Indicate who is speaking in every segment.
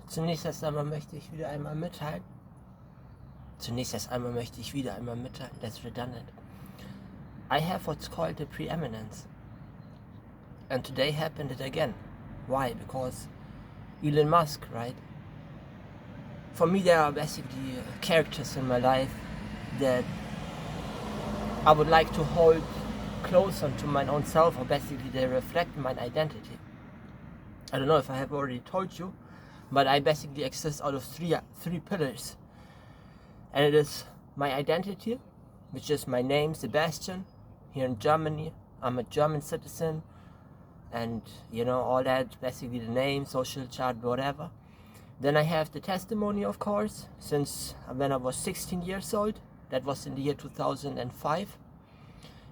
Speaker 1: Zunächst erst einmal möchte ich wieder einmal mitteilen. That's redundant. I have what's called the preeminence. And today happened it again. Why? Because Elon Musk, right? For me, there are basically characters in my life that I would like to hold close onto my own self, or basically they reflect my identity. I don't know if I have already told you, but I basically exist out of three pillars. And it is my identity, which is my name, Sebastian, here in Germany. I'm a German citizen, and all that, basically the name, social chart, whatever. Then I have the testimony, of course, since when I was 16 years old. That was in the year 2005.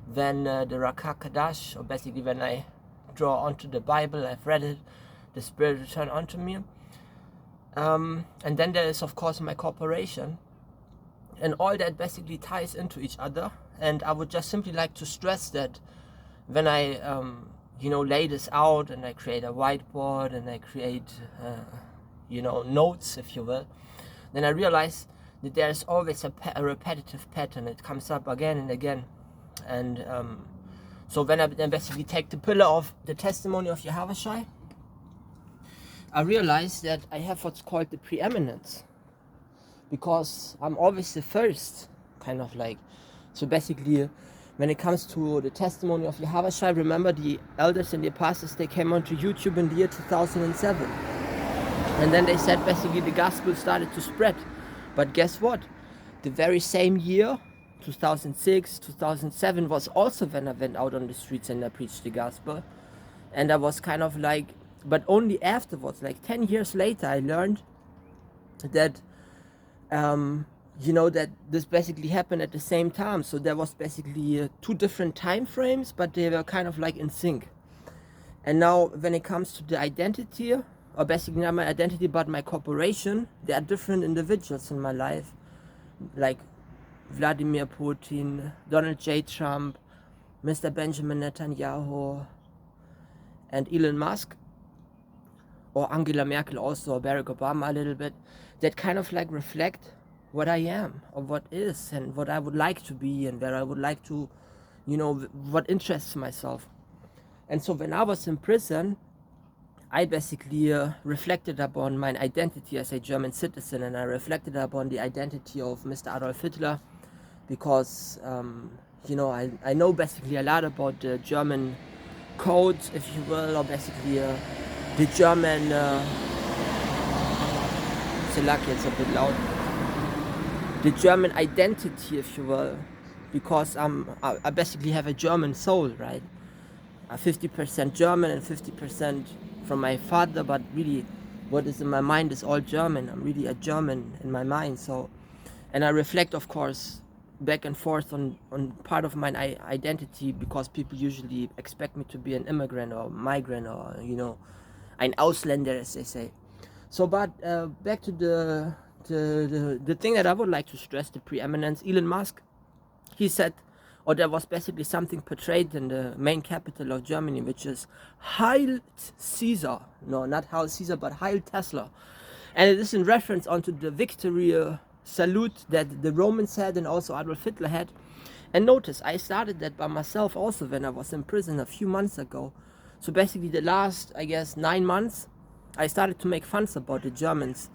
Speaker 1: Then the Rakah Kadash, or basically when I draw onto the Bible, I've read it, the Spirit returned onto me. And then there is, of course, my corporation. And all that basically ties into each other. And I would just simply like to stress that when I, lay this out and I create a whiteboard and I create, notes, if you will, then I realize that there's always a repetitive pattern. It comes up again and again. And so when I then basically take the pillar of the testimony of Yahawashi, I realize that I have what's called the preeminence, because I'm always the first, kind of like. So basically, when it comes to the testimony of Yahawashi, remember the elders and the apostles, they came onto YouTube in the year 2007. And then they said basically the gospel started to spread. But guess what? The very same year, 2006, 2007, was also when I went out on the streets and I preached the gospel. And I was kind of like, but only afterwards, like 10 years later, I learned that, that this basically happened at the same time. So there was basically two different time frames, but they were kind of like in sync. And now when it comes to the identity, or basically not my identity, but my corporation, there are different individuals in my life, like Vladimir Putin, Donald J. Trump, Mr. Benjamin Netanyahu, and Elon Musk, or Angela Merkel also, or Barack Obama a little bit, that kind of like reflect what I am, or what is, and what I would like to be, and where I would like to, what interests myself. And so when I was in prison, I basically reflected upon my identity as a German citizen, and I reflected upon the identity of Mr. Adolf Hitler, because, I know basically a lot about the German codes, if you will, or basically the German, it's a bit loud, the German identity, if you will, because I basically have a German soul, right? 50% German and 50% from my father, but really what is in my mind is all German. I'm really a German in my mind. So, and I reflect, of course, back and forth on part of my identity, because people usually expect me to be an immigrant or migrant, or ein Ausländer, as they say. So, but back to the thing that I would like to stress, the preeminence. Elon Musk, he said, or there was basically something portrayed in the main capital of Germany, which is Heil Caesar. No, not Heil Caesar, but Heil Tesla. And it is in reference onto the victory salute that the Romans had and also Adolf Hitler had. And notice, I started that by myself also when I was in prison a few months ago. So basically the last, 9 months, I started to make funs about the Germans.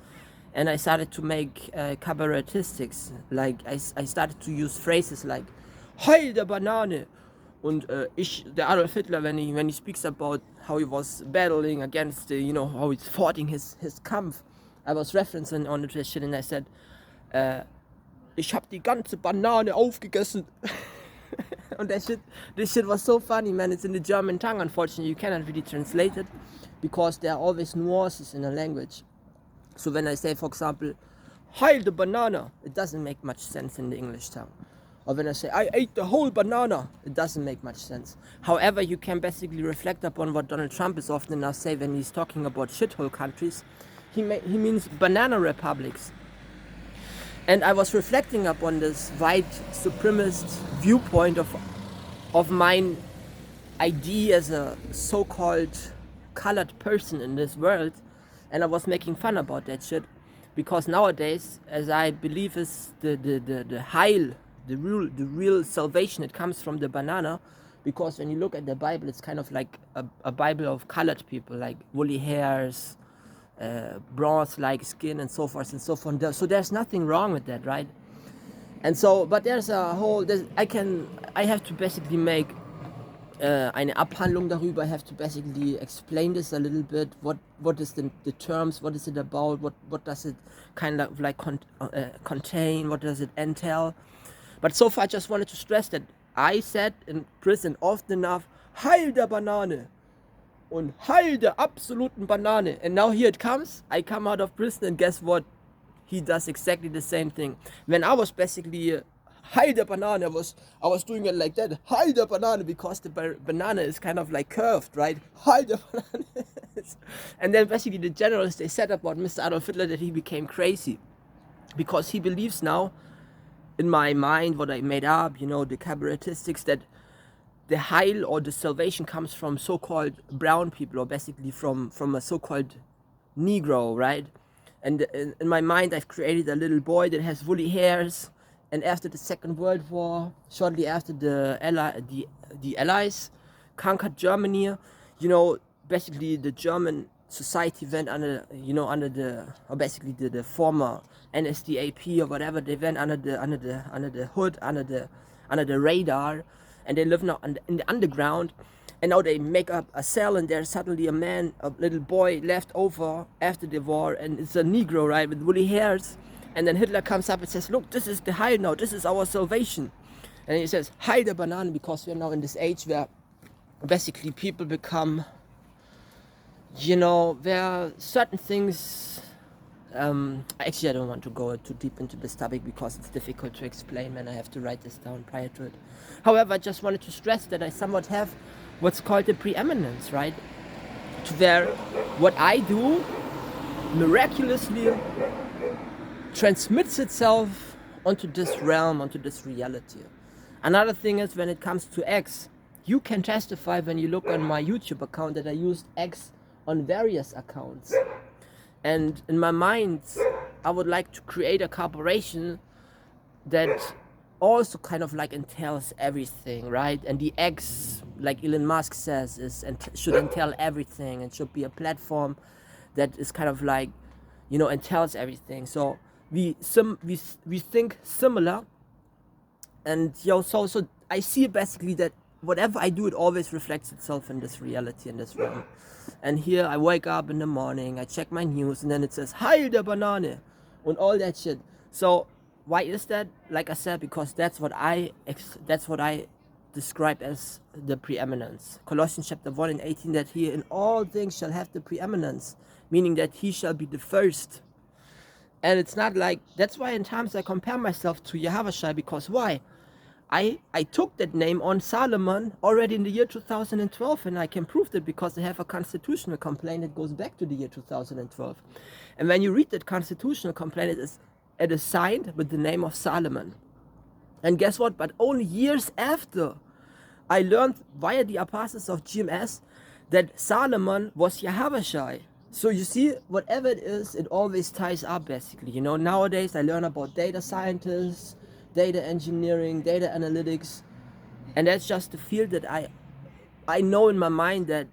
Speaker 1: And I started to make cabaretistics. Like, I started to use phrases like, Heil der Banane! Und der Adolf Hitler, when he speaks about how he was battling against, how he's fighting his Kampf, I was referencing on this shit, and I said, ich hab die ganze Banane aufgegessen. And this shit was so funny, man. It's in the German tongue, unfortunately. You cannot really translate it, because there are always nuances in a language. So when I say, for example, Heil the banana, it doesn't make much sense in the English tongue. Or when I say, I ate the whole banana, it doesn't make much sense. However, you can basically reflect upon what Donald Trump is often now say when he's talking about shithole countries. He means banana republics. And I was reflecting upon this white supremacist viewpoint of mine ID as a so-called colored person in this world. and I was making fun about that shit, because nowadays, as I believe is the Heil, the real salvation, it comes from the banana, because when you look at the Bible, it's kind of like a Bible of colored people, like woolly hairs, bronze-like skin, and so forth and so on. So there's nothing wrong with that, right? And so, but there's a whole, I have to basically make eine Abhandlung darüber. I have to basically explain this a little bit. What is the terms? What is it about? What does it kind of like contain? What does it entail? But so far, I just wanted to stress that I said in prison often enough, Heil der Banane und Heil der absoluten Banane. And now here it comes. I come out of prison, and guess what? He does exactly the same thing. When I was basically Heil der Banane, I was doing it like that. Heil der Banane, because the banana is kind of like curved, right? Heil der Banane. And then basically the generals, they said about Mr. Adolf Hitler that he became crazy, because he believes now, in my mind, what I made up, you know, the cabaretistics, that the Heil or the salvation comes from so-called brown people, or basically from a so-called Negro, right? And in my mind, I've created a little boy that has woolly hairs. And after the Second World War, shortly after the Allies conquered Germany, you know, basically the German society went under, you know, under the former NSDAP or whatever. They went under the hood, under the radar, and they live now in the underground. And now they make up a cell, and there's suddenly a little boy left over after the war, and it's a Negro, right, with woolly hairs. And then Hitler comes up and says, look, this is the Heil now, this is our salvation. And he says, Heil der Banane, because we're now in this age where basically people become, you know, where certain things, actually I don't want to go too deep into this topic, because it's difficult to explain, and I have to write this down prior to it. However, I just wanted to stress that I somewhat have what's called the preeminence, right? To where what I do miraculously transmits itself onto this realm, onto this reality. Another thing is, when it comes to X, you can testify when you look on my YouTube account that I used X on various accounts. And in my mind, I would like to create a corporation that also kind of like entails everything, right? And the X, like Elon Musk says, should entail everything, and should be a platform that is kind of like, you know, entails everything. So we think similar, and so I see basically that whatever I do, it always reflects itself in this reality, in this realm. And here I wake up in the morning, I check my news, and then it says Heil der Banane and all that shit. So why is that? Like I said, because that's what I describe as the preeminence. Colossians chapter 1 and 18, that he in all things shall have the preeminence, meaning that he shall be the first. And it's not like, that's why in times I compare myself to Yahawashi, because why? I took that name on Solomon already in the year 2012, and I can prove that because I have a constitutional complaint that goes back to the year 2012. And when you read that constitutional complaint, it is signed with the name of Solomon. And guess what? But only years after, I learned via the apostles of GMS that Solomon was Yahawashi. So you see, whatever it is, it always ties up basically. You know, nowadays I learn about data scientists, data engineering, data analytics, and that's just the field that I know in my mind that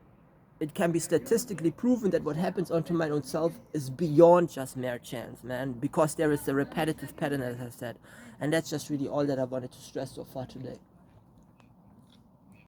Speaker 1: it can be statistically proven that what happens onto my own self is beyond just mere chance, man, because there is a repetitive pattern, as I said. And that's just really all that I wanted to stress so far today.